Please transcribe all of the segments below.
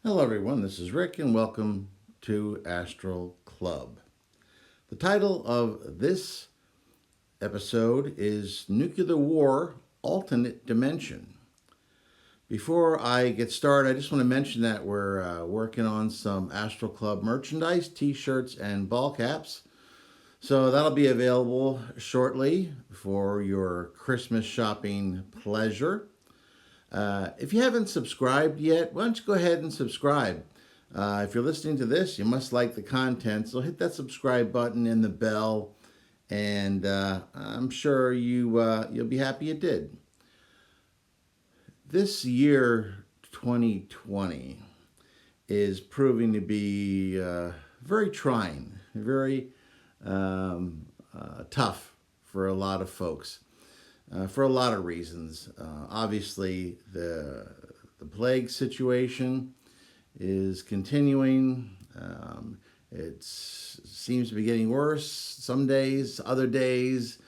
Hello, everyone. This is Rick, and welcome to Astral Club. The title of this episode is Nuclear War Alternate Dimension. Before I get started, I just want to mention that we're working on some Astral Club merchandise, t shirts, and ball caps. So that'll be available shortly for your Christmas shopping pleasure. If you haven't subscribed yet, why don't you go ahead and subscribe? If you're listening to this, you must like the content, so hit that subscribe button and the bell, and I'm sure you'll be happy you did. This year, 2020, is proving to be very trying, very tough for a lot of folks. For a lot of reasons. Obviously, the plague situation is continuing. It seems to be getting worse some days, other days.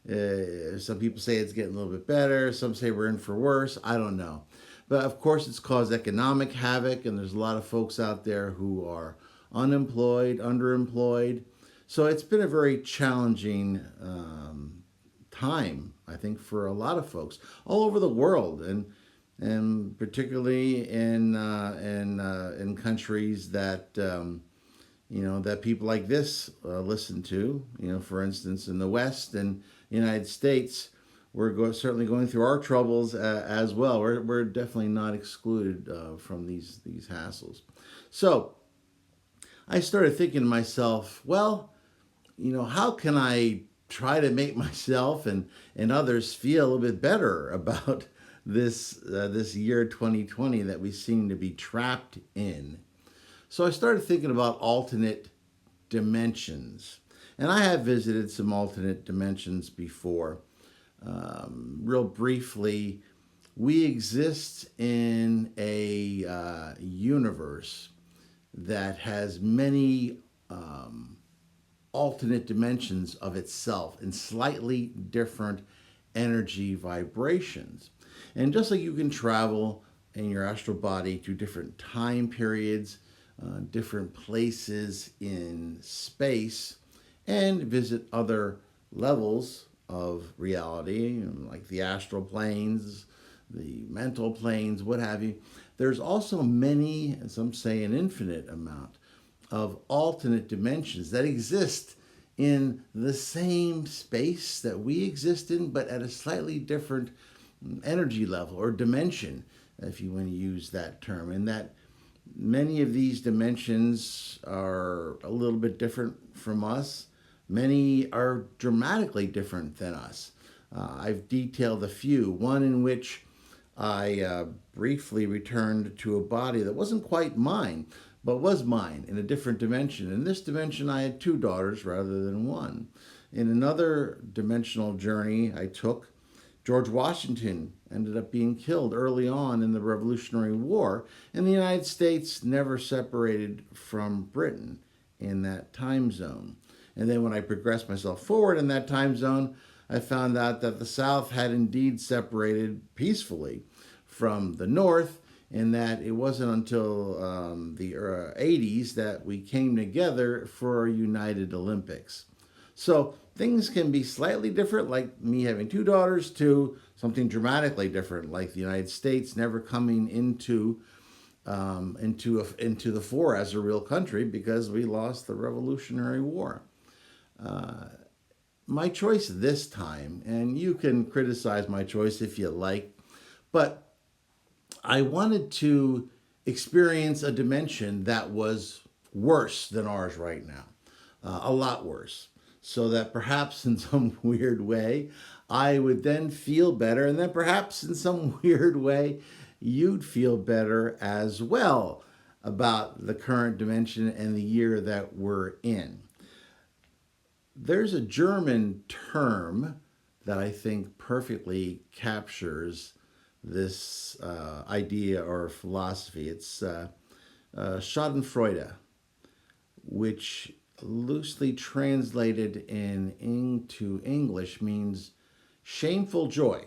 Some people say it's getting a little bit better. Some say we're in for worse. I don't know. But of course, it's caused economic havoc, and there's a lot of folks out there who are unemployed, underemployed. So it's been a very challenging time, I think, for a lot of folks all over the world, and particularly in countries that that people like this listen to. For instance, in the West and United States, we're certainly going through our troubles as well. We're definitely not excluded from these hassles. So I started thinking to myself, well, how can I try to make myself and others feel a little bit better about this year 2020 that we seem to be trapped in. So I started thinking about alternate dimensions, and I have visited some alternate dimensions before. Real briefly, we exist in a universe that has many alternate dimensions of itself in slightly different energy vibrations. And just like you can travel in your astral body to different time periods, different places in space, and visit other levels of reality, like the astral planes, the mental planes, what have you, there's also many, and some say an infinite amount, of alternate dimensions that exist in the same space that we exist in, but at a slightly different energy level or dimension, if you want to use that term. And that many of these dimensions are a little bit different from us. Many are dramatically different than us. I've detailed a few. One in which I briefly returned to a body that wasn't quite mine, but was mine in a different dimension. In this dimension, I had two daughters rather than one. In another dimensional journey I took, George Washington ended up being killed early on in the Revolutionary War, and the United States never separated from Britain in that time zone. And then when I progressed myself forward in that time zone, I found out that the South had indeed separated peacefully from the North, and that it wasn't until the 80s that we came together for a United Olympics. So things can be slightly different, like me having two daughters, to something dramatically different, like the United States never coming into the fore as a real country because we lost the Revolutionary War. My choice this time, and you can criticize my choice if you like, but I wanted to experience a dimension that was worse than ours right now, a lot worse, so that perhaps in some weird way I would then feel better, and then perhaps in some weird way you'd feel better as well about the current dimension and the year that we're in. There's a German term that I think perfectly captures this idea or philosophy. It's Schadenfreude, which loosely translated into English means shameful joy.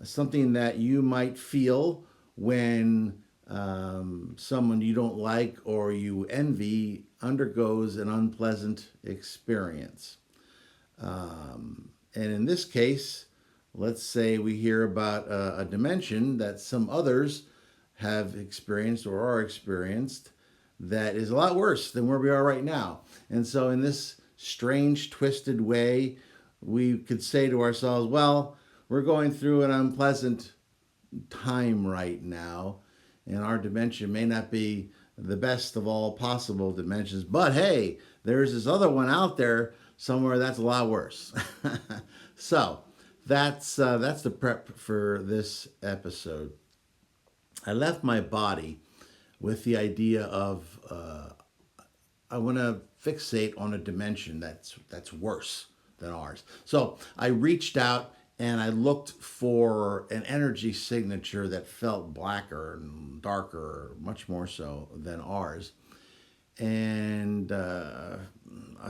Something that you might feel when someone you don't like or you envy undergoes an unpleasant experience. And in this case, let's say we hear about a dimension that some others have experienced or are experienced that is a lot worse than where we are right now. And so, in this strange, twisted way, we could say to ourselves, well, we're going through an unpleasant time right now, and our dimension may not be the best of all possible dimensions, but hey, there's this other one out there somewhere that's a lot worse. So that's the prep for this episode. I left my body with the idea of I want to fixate on a dimension that's worse than ours. So I reached out and I looked for an energy signature that felt blacker and darker, much more so than ours. And a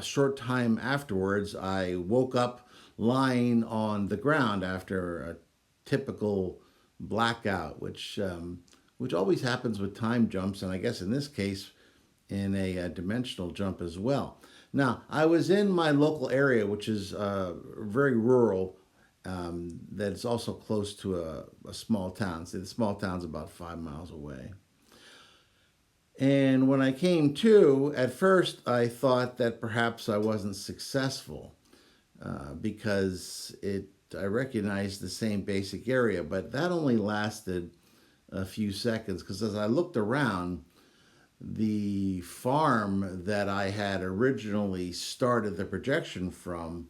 short time afterwards, I woke up lying on the ground after a typical blackout, which always happens with time jumps, and I guess in this case, in a dimensional jump as well. Now, I was in my local area, which is very rural. That's also close to a small town. See, the small town's about 5 miles away. And when I came to, at first I thought that perhaps I wasn't successful because I recognized the same basic area, but that only lasted a few seconds because as I looked around, the farm that I had originally started the projection from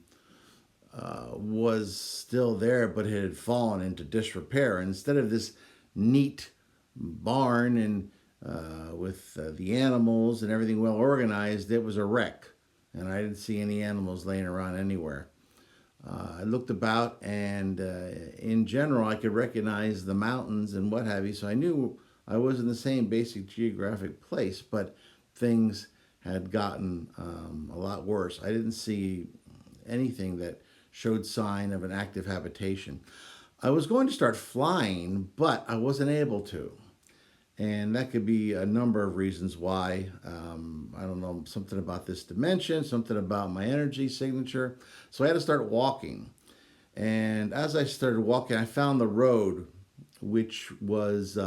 was still there, but it had fallen into disrepair. Instead of this neat barn and with the animals and everything well organized, it was a wreck, and I didn't see any animals laying around anywhere. I looked about, and in general, I could recognize the mountains and what have you, so I knew I was in the same basic geographic place, but things had gotten a lot worse. I didn't see anything that showed sign of an active habitation. I was going to start flying, but I wasn't able to. And that could be a number of reasons why. I don't know, something about this dimension, something about my energy signature. So I had to start walking. And as I started walking, I found the road, which was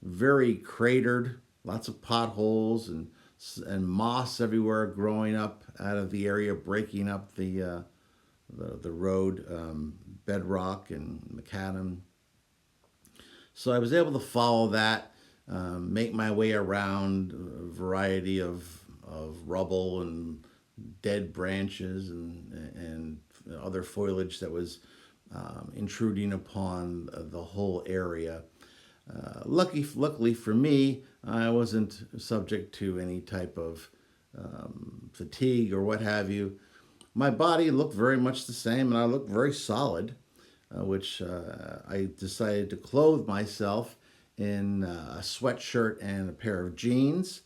very cratered, lots of potholes and moss everywhere growing up out of the area, breaking up the road, bedrock and macadam. So I was able to follow that, make my way around a variety of rubble and dead branches and other foliage that was intruding upon the whole area. Luckily for me, I wasn't subject to any type of fatigue or what have you. My body looked very much the same, and I looked very solid, which I decided to clothe myself in a sweatshirt and a pair of jeans.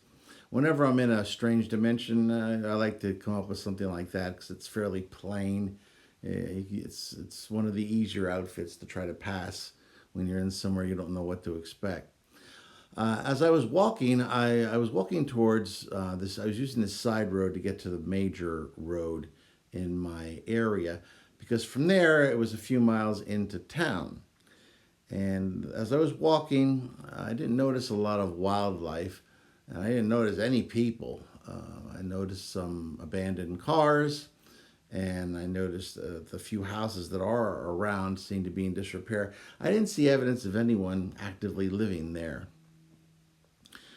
Whenever I'm in a strange dimension, I like to come up with something like that because it's fairly plain. It's one of the easier outfits to try to pass when you're in somewhere you don't know what to expect. As I was walking, I was walking towards this. I was using this side road to get to the major road in my area because from there it was a few miles into town. And as I was walking, I didn't notice a lot of wildlife, and I didn't notice any people. I noticed some abandoned cars, and I noticed the few houses that are around seem to be in disrepair. I didn't see evidence of anyone actively living there.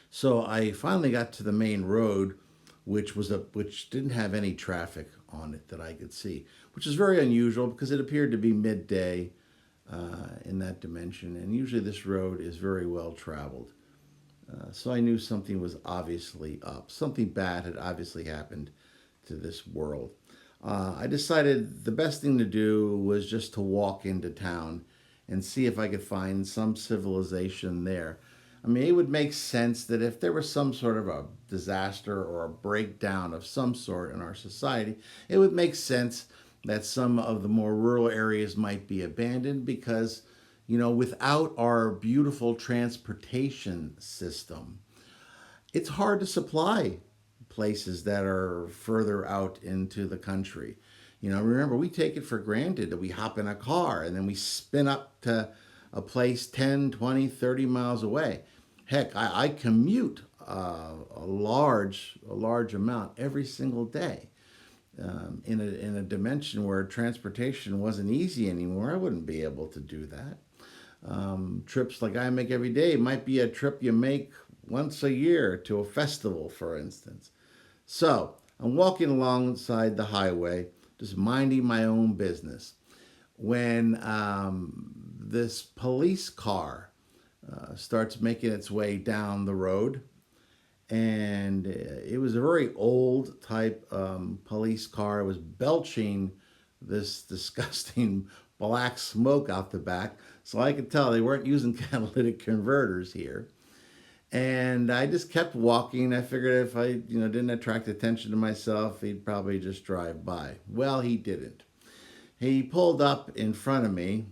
So I finally got to the main road, which didn't have any traffic on it that I could see, which is very unusual because it appeared to be midday in that dimension, and usually this road is very well traveled. So I knew something was obviously up. Something bad had obviously happened to this world. I decided the best thing to do was just to walk into town and see if I could find some civilization there. I mean, it would make sense that if there was some sort of a disaster or a breakdown of some sort in our society, it would make sense that some of the more rural areas might be abandoned because, without our beautiful transportation system, it's hard to supply places that are further out into the country. Remember, we take it for granted that we hop in a car and then we spin up to a place 10, 20, 30 miles away. Heck, I commute a large amount every single day. In a dimension where transportation wasn't easy anymore, I wouldn't be able to do that. Trips like I make every day might be a trip you make once a year to a festival, for instance. So I'm walking alongside the highway, just minding my own business, when this police car starts making its way down the road. And it was a very old type police car. It was belching this disgusting black smoke out the back. So I could tell they weren't using catalytic converters here. And I just kept walking. I figured if I, didn't attract attention to myself, he'd probably just drive by. Well, he didn't. He pulled up in front of me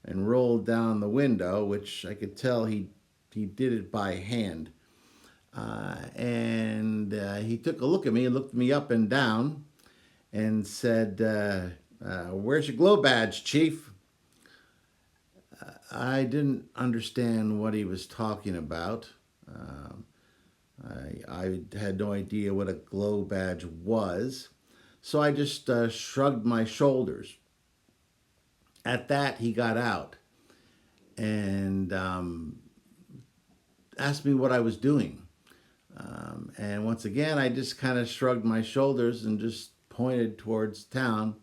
and rolled down the window, which I could tell he did it by hand. And he took a look at me and looked me up and down and said, "Where's your glow badge, Chief?" I didn't understand what he was talking about. I had no idea what a glow badge was, so I just shrugged my shoulders. At that, he got out and asked me what I was doing. And once again, I just kind of shrugged my shoulders and just pointed towards town,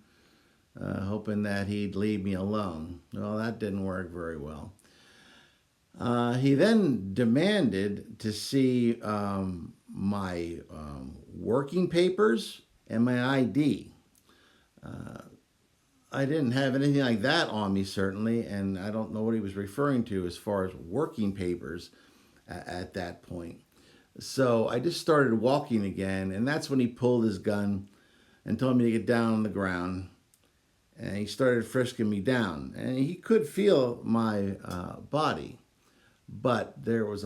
hoping that he'd leave me alone. Well, that didn't work very well. He then demanded to see my working papers and my ID. I didn't have anything like that on me, certainly, and I don't know what he was referring to as far as working papers at that point. So I just started walking again, and that's when he pulled his gun and told me to get down on the ground. And he started frisking me down, and he could feel my body, but there was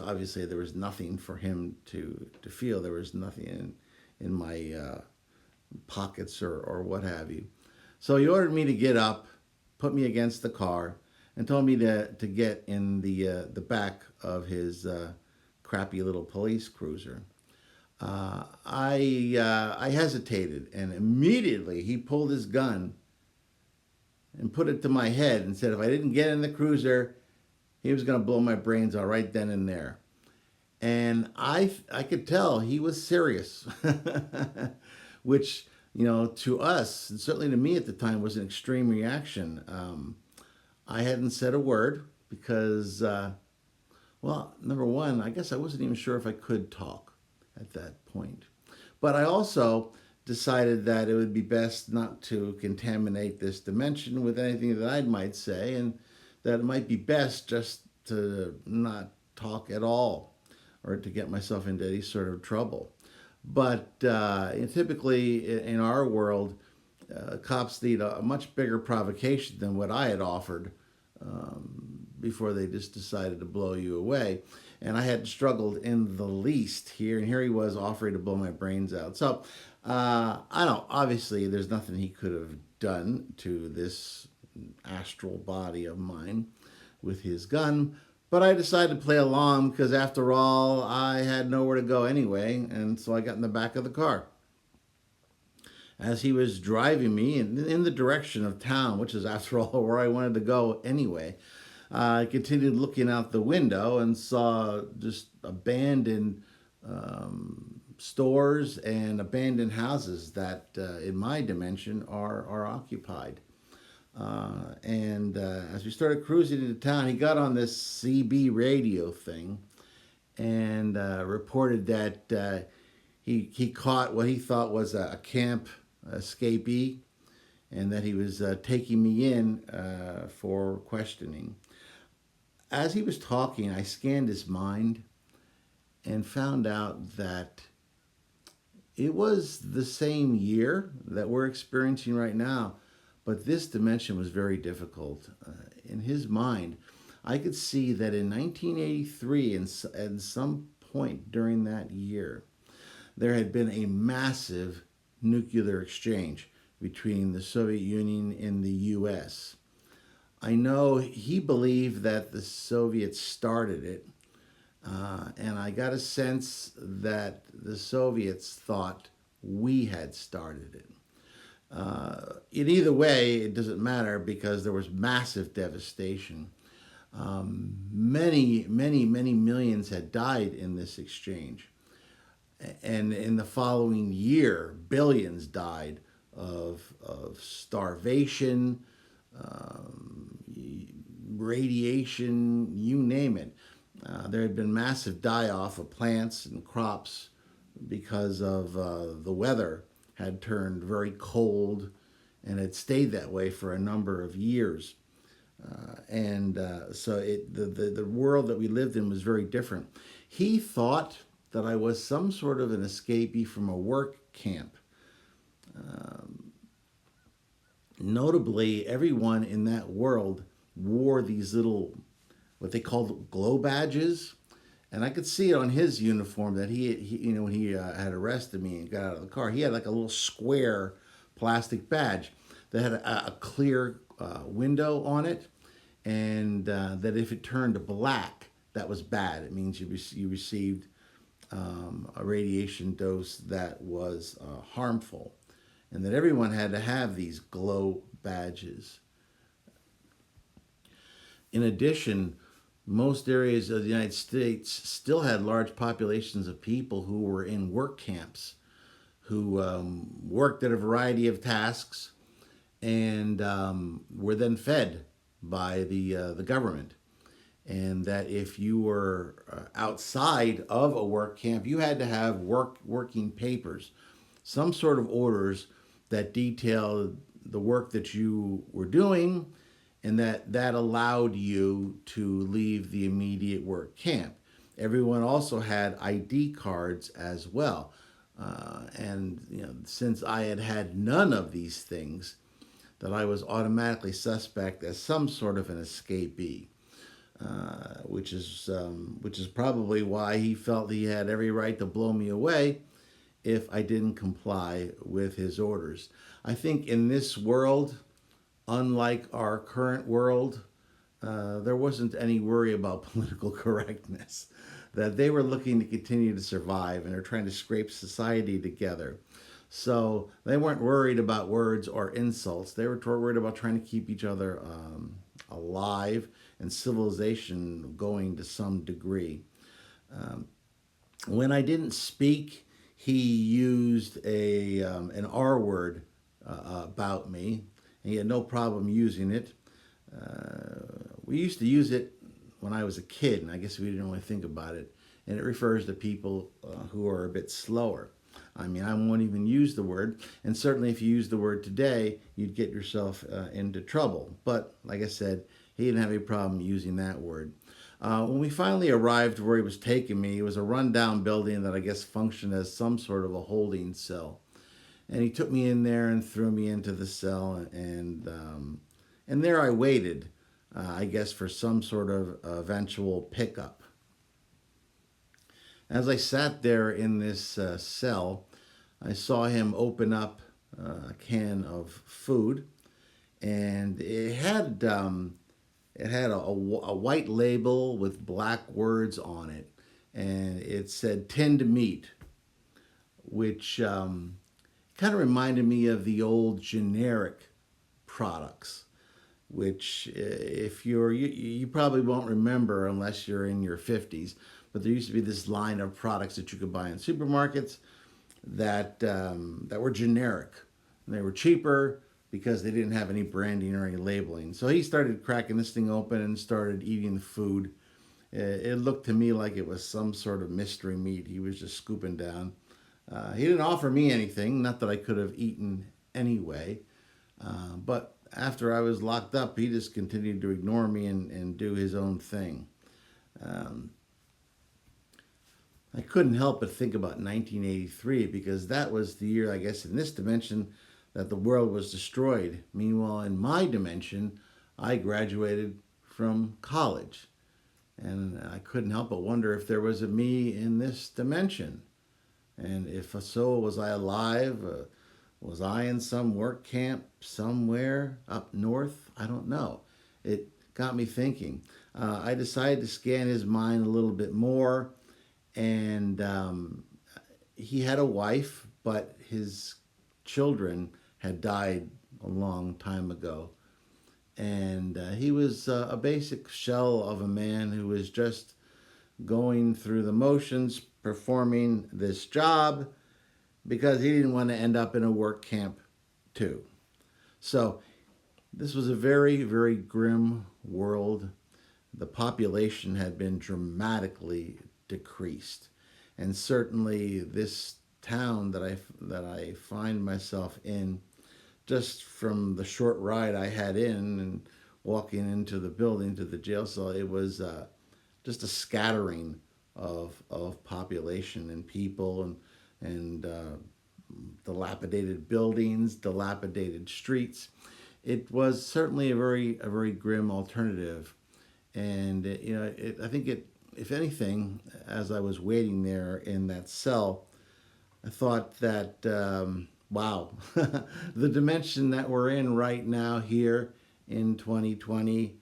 nothing for him to feel. There was nothing in my pockets or what have you. So he ordered me to get up, put me against the car, and told me to get in the back of his crappy little police cruiser. I hesitated, and immediately he pulled his gun and put it to my head and said if I didn't get in the cruiser, he was going to blow my brains out right then and there. And I could tell he was serious, which, to us, and certainly to me at the time, was an extreme reaction. I hadn't said a word because, well, number one, I guess I wasn't even sure if I could talk at that point. But I also decided that it would be best not to contaminate this dimension with anything that I might say, and that it might be best just to not talk at all or to get myself into any sort of trouble. But typically in our world, cops need a much bigger provocation than what I had offered before they just decided to blow you away. And I hadn't struggled in the least here, and here he was offering to blow my brains out. So I don't. Obviously, there's nothing he could have done to this astral body of mine with his gun. But I decided to play along because, after all, I had nowhere to go anyway, and so I got in the back of the car. As he was driving me in the direction of town, which is, after all, where I wanted to go anyway, I continued looking out the window and saw just abandoned stores and abandoned houses that, in my dimension, are occupied. And as we started cruising into town, he got on this CB radio thing and reported that he caught what he thought was a camp escapee, and that he was taking me in for questioning. As he was talking, I scanned his mind and found out that it was the same year that we're experiencing right now, but this dimension was very difficult. In his mind, I could see that in 1983, and at some point during that year, there had been a massive nuclear exchange between the Soviet Union and the U.S. I know he believed that the Soviets started it, and I got a sense that the Soviets thought we had started it. In either way, it doesn't matter because there was massive devastation. Many millions had died in this exchange. And in the following year, billions died of starvation, radiation, you name it. There had been massive die-off of plants and crops because of the weather had turned very cold and had stayed that way for a number of years. The world that we lived in was very different. He thought that I was some sort of an escapee from a work camp. Notably, everyone in that world wore these little, what they called glow badges. And I could see it on his uniform that when he had arrested me and got out of the car, he had like a little square plastic badge that had a clear window on it, and that if it turned black, that was bad. It means you received a radiation dose that was harmful, and that everyone had to have these glow badges. In addition, most areas of the United States still had large populations of people who were in work camps, who worked at a variety of tasks and were then fed by the government. And that if you were outside of a work camp, you had to have working papers, some sort of orders that detailed the work that you were doing, and that allowed you to leave the immediate work camp. Everyone also had ID cards as well. Since I had had none of these things, that I was automatically suspect as some sort of an escapee, which is probably why he felt he had every right to blow me away if I didn't comply with his orders. I think in this world, unlike our current world, there wasn't any worry about political correctness. That they were looking to continue to survive, and they're trying to scrape society together. So they weren't worried about words or insults. They were worried about trying to keep each other alive and civilization going to some degree. When I didn't speak, he used an R word about me. And he had no problem using it. We used to use it when I was a kid, and I guess we didn't really think about it. And it refers to people who are a bit slower. I mean, I won't even use the word. And certainly if you use the word today, you'd get yourself into trouble. But like I said, he didn't have any problem using that word. When we finally arrived where he was taking me, it was a rundown building that I guess functioned as some sort of a holding cell. And he took me in there and threw me into the cell, and there I waited, I guess, for some sort of eventual pickup. As I sat there in this cell, I saw him open up a can of food, and it had a white label with black words on it, and it said "tinned meat," which kind of reminded me of the old generic products, which if you probably won't remember unless you're in your 50s, but there used to be this line of products that you could buy in supermarkets that were generic. And they were cheaper because they didn't have any branding or any labeling. So he started cracking this thing open and started eating the food. It looked to me like it was some sort of mystery meat he was just scooping down. He didn't offer me anything, not that I could have eaten anyway. But after I was locked up, he just continued to ignore me and do his own thing. I couldn't help but think about 1983 because that was the year, I guess, in this dimension that the world was destroyed. Meanwhile, in my dimension, I graduated from college. And I couldn't help but wonder if there was a me in this dimension. And if so, was I alive? Was I in some work camp somewhere up north? I don't know. It got me thinking. I decided to scan his mind a little bit more, and he had a wife, but his children had died a long time ago. And he was a basic shell of a man who was just going through the motions, performing this job because he didn't want to end up in a work camp too. So this was a very, very grim world. The population had been dramatically decreased. And certainly this town that I find myself in, just from the short ride I had in and walking into the building, to the jail cell, it was just a scattering of population and people, and dilapidated buildings, dilapidated streets. It was certainly a very grim alternative, and I think if anything, as I was waiting there in that cell, I thought that wow, the dimension that we're in right now here in 2020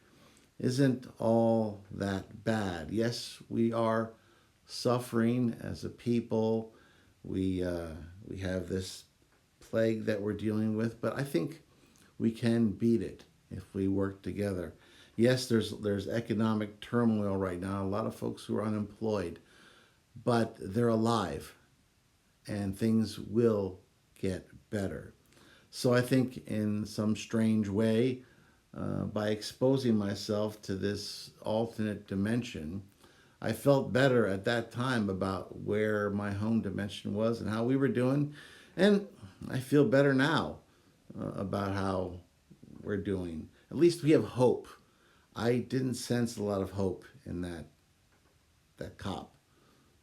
isn't all that bad. Yes, we are suffering as a people. We have this plague that we're dealing with, but I think we can beat it if we work together. Yes, there's economic turmoil right now. A lot of folks who are unemployed, but they're alive, and things will get better. So I think in some strange way, by exposing myself to this alternate dimension, I felt better at that time about where my home dimension was and how we were doing. And I feel better now about how we're doing. At least we have hope. I didn't sense a lot of hope in that cop.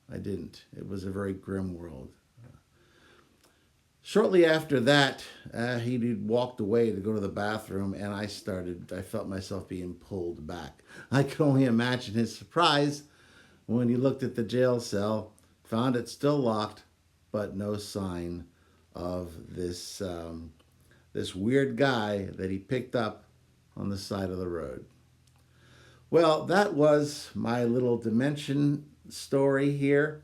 I didn't. It was a very grim world. Shortly after that, he walked away to go to the bathroom, and I felt myself being pulled back. I could only imagine his surprise when he looked at the jail cell, found it still locked, but no sign of this weird guy that he picked up on the side of the road. Well, that was my little dimension story here.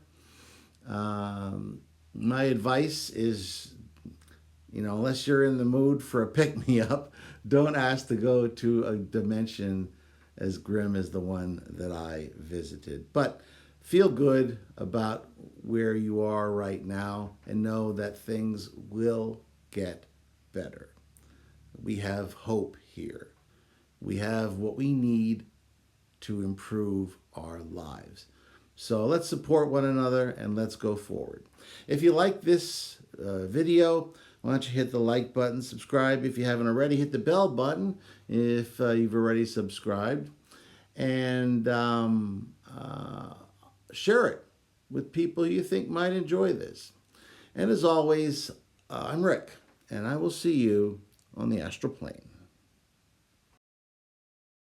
My advice is, unless you're in the mood for a pick-me-up, don't ask to go to a dimension as grim as the one that I visited. But feel good about where you are right now and know that things will get better. We have hope here. We have what we need to improve our lives. So let's support one another and let's go forward. If you like this video, why don't you hit the like button, subscribe if you haven't already, hit the bell button if you've already subscribed, and share it with people you think might enjoy this. And as always, I'm Rick, and I will see you on the astral plane.